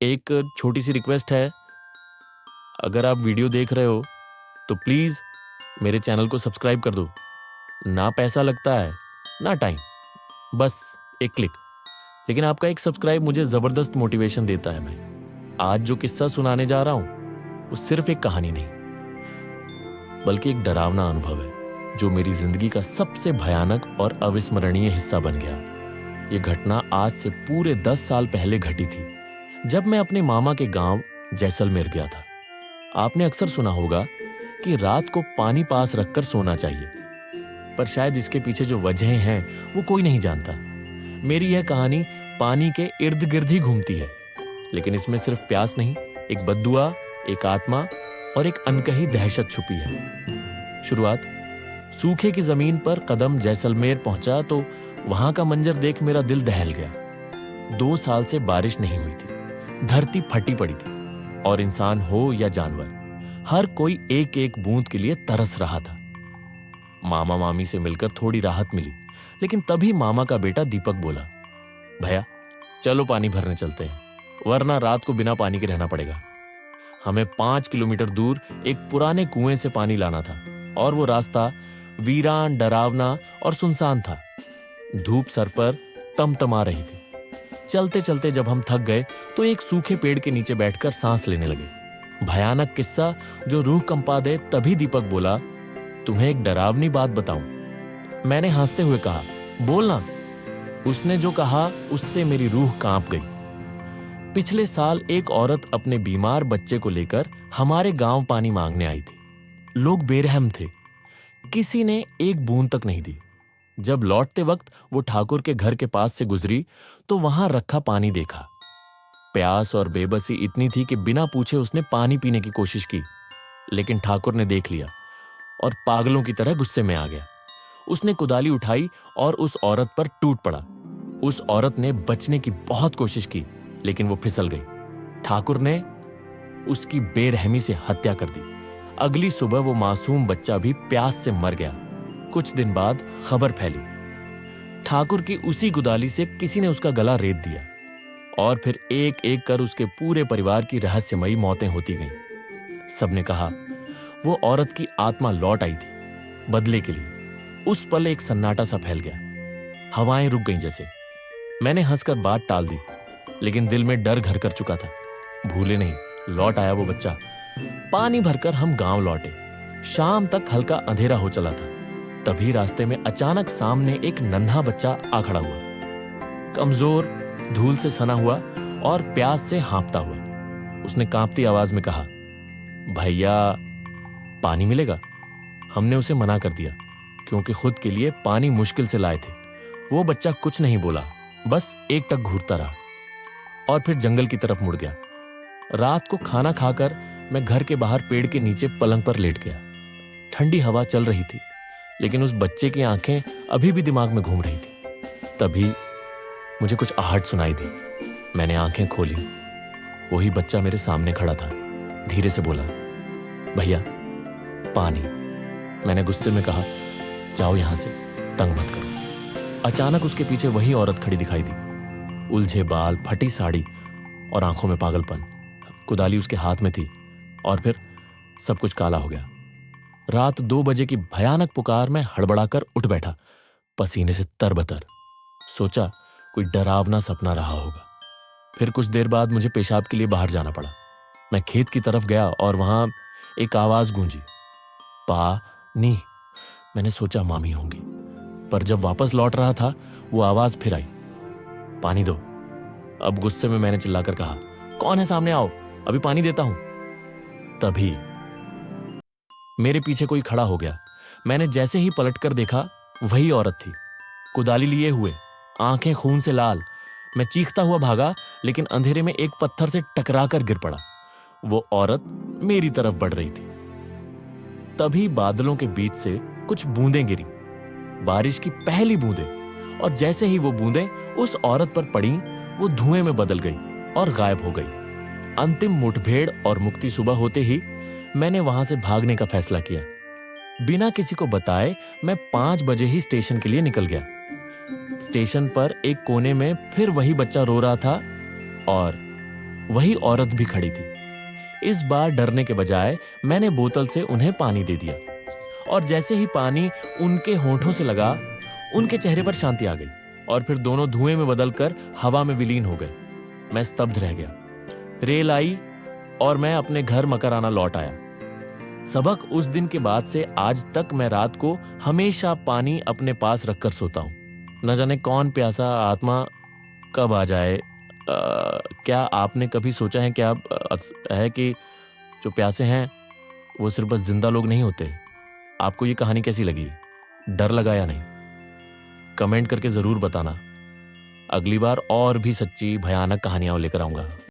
एक छोटी सी रिक्वेस्ट है, अगर आप वीडियो देख रहे हो तो प्लीज मेरे चैनल को सब्सक्राइब कर दो। ना पैसा लगता है ना टाइम, बस एक क्लिक। लेकिन आपका एक सब्सक्राइब मुझे जबरदस्त मोटिवेशन देता है। मैं आज जो किस्सा सुनाने जा रहा हूं वो सिर्फ एक कहानी नहीं, बल्कि एक डरावना अनुभव है जो मेरी जिंदगी का सबसे भयानक और अविस्मरणीय हिस्सा बन गया। यह घटना आज से पूरे 10 साल पहले घटी थी, जब मैं अपने मामा के गांव जैसलमेर गया था। आपने अक्सर सुना होगा कि रात को पानी पास रखकर सोना चाहिए, पर शायद इसके पीछे जो वजह हैं वो कोई नहीं जानता। मेरी यह कहानी पानी के इर्द गिर्द ही घूमती है, लेकिन इसमें सिर्फ प्यास नहीं, एक बद्दुआ, एक आत्मा और एक अनकही दहशत छुपी है। शुरुआत सूखे की जमीन पर कदम जैसलमेर पहुंचा तो वहां का मंजर देख मेरा दिल दहल गया। 2 साल से बारिश नहीं हुई थी, धरती फटी पड़ी थी और इंसान हो या जानवर, हर कोई एक एक बूंद के लिए तरस रहा था। मामा मामी से मिलकर थोड़ी राहत मिली, लेकिन तभी मामा का बेटा दीपक बोला, भैया चलो पानी भरने चलते हैं, वरना रात को बिना पानी के रहना पड़ेगा। हमें 5 किलोमीटर दूर एक पुराने कुएं से पानी लाना था और वो रास्ता वीरान, डरावना और सुनसान था। धूप सर पर तमतमा रही थी। चलते चलते जब हम थक गए तो एक सूखे पेड़ के नीचे बैठकर सांस लेने लगे। भयानक किस्सा जो रूह कंपा दे। तभी दीपक बोला, तुम्हें एक डरावनी बात बताऊं? मैंने हंसते हुए कहा, बोलना। उसने जो कहा उससे मेरी रूह कांप गई। पिछले साल एक औरत अपने बीमार बच्चे को लेकर हमारे गांव पानी मांगने आई थी। लोग बेरहम थे, किसी ने एक बूंद तक नहीं दी। जब लौटते वक्त वो ठाकुर के घर के पास से गुजरी तो वहां रखा पानी देखा। प्यास और बेबसी इतनी थी कि बिना पूछे उसने पानी पीने की कोशिश की, लेकिन ठाकुर ने देख लिया और पागलों की तरह गुस्से में आ गया। उसने कुदाली उठाई और उस औरत पर टूट पड़ा। उस औरत ने बचने की बहुत कोशिश की, लेकिन वो फिसल गई। ठाकुर ने उसकी बेरहमी से हत्या कर दी। अगली सुबह वो मासूम बच्चा भी प्यास से मर गया। कुछ दिन बाद खबर फैली, ठाकुर की उसी कुदाली से किसी ने उसका गला रेत दिया और फिर एक एक कर उसके पूरे परिवार की रहस्यमयी मौतें होती गईं। सबने कहा वो औरत की आत्मा लौट आई थी बदले के लिए। उस पल एक सन्नाटा सा फैल गया, हवाएं रुक गईं जैसे। मैंने हंसकर बात टाल दी, लेकिन दिल में डर घर कर चुका था। भूले नहीं, लौट आया वो बच्चा। पानी भरकर हम गांव लौटे। शाम तक हल्का अंधेरा हो चला था। तभी रास्ते में अचानक सामने एक नन्हा बच्चा आ खड़ा हुआ, कमजोर, धूल से सना हुआ और प्यास से हाँफता हुआ। उसने कांपती आवाज में कहा, भैया पानी मिलेगा? हमने उसे मना कर दिया, क्योंकि खुद के लिए पानी मुश्किल से लाए थे। वो बच्चा कुछ नहीं बोला, बस एकटक घूरता रहा और फिर जंगल की तरफ मुड़ गया। रात को खाना खाकर मैं घर के बाहर पेड़ के नीचे पलंग पर लेट गया। ठंडी हवा चल रही थी, लेकिन उस बच्चे की आंखें अभी भी दिमाग में घूम रही थी। तभी मुझे कुछ आहट सुनाई दी। मैंने आंखें खोली। वही बच्चा मेरे सामने खड़ा था। धीरे से बोला, भैया पानी। मैंने गुस्से में कहा, जाओ यहां से, तंग मत करो। अचानक उसके पीछे वही औरत खड़ी दिखाई दी, उलझे बाल, फटी साड़ी और आंखों में पागलपन। कुदाली उसके हाथ में थी और फिर सब कुछ काला हो गया। रात 2 बजे की भयानक पुकार में हड़बड़ाकर उठ बैठा, पसीने से तरबतर। सोचा कोई डरावना सपना रहा होगा। फिर कुछ देर बाद मुझे पेशाब के लिए बाहर जाना पड़ा। मैं खेत की तरफ गया और वहां एक आवाज गूंजी, पानी। मैंने सोचा मामी होंगी, पर जब वापस लौट रहा था वो आवाज फिर आई, पानी दो। अब गुस्से में मैंने चिल्लाकर कहा, कौन है सामने, आओ, अभी पानी देता हूं। तभी मेरे पीछे कोई खड़ा हो गया। मैंने जैसे ही पलटकर देखा, वही औरत थी, कुदाली लिए हुए, आंखें खून से लाल। मैं चीखता हुआ भागा, लेकिन अंधेरे में एक पत्थर से टकराकर गिर पड़ा। वो औरत मेरी तरफ बढ़ रही थी। तभी बादलों के बीच से कुछ बूंदें गिरी, बारिश की पहली बूंदें, और जैसे ही वो बूंदें उस औरत पर पड़ी, वो धुएं में बदल गई और गायब हो गई। अंतिम मुठभेड़ और मुक्ति सुबह होते ही मैंने वहां से भागने का फैसला किया। बिना किसी को बताए मैं 5 बजे ही स्टेशन के लिए निकल गया। स्टेशन पर एक कोने में फिर वही बच्चा रो रहा था और वही औरत भी खड़ी थी। इस बार डरने के बजाय मैंने बोतल से उन्हें पानी दे दिया और जैसे ही पानी उनके होठों से लगा, उनके चेहरे पर शांति आ गई और फिर दोनों धुएं में बदलकर हवा में विलीन हो गए। मैं स्तब्ध रह गया। रेल आई और मैं अपने घर मकराना लौट आया। सबक उस दिन के बाद से आज तक मैं रात को हमेशा पानी अपने पास रखकर सोता हूं। न जाने कौन प्यासा आत्मा कब आ जाए। क्या आपने कभी सोचा है क्या है कि जो प्यासे हैं वो सिर्फ बस जिंदा लोग नहीं होते? आपको ये कहानी कैसी लगी? डर लगा या नहीं? कमेंट करके जरूर बताना। अगली बार और भी सच्ची भयानक कहानियां लेकर आऊंगा।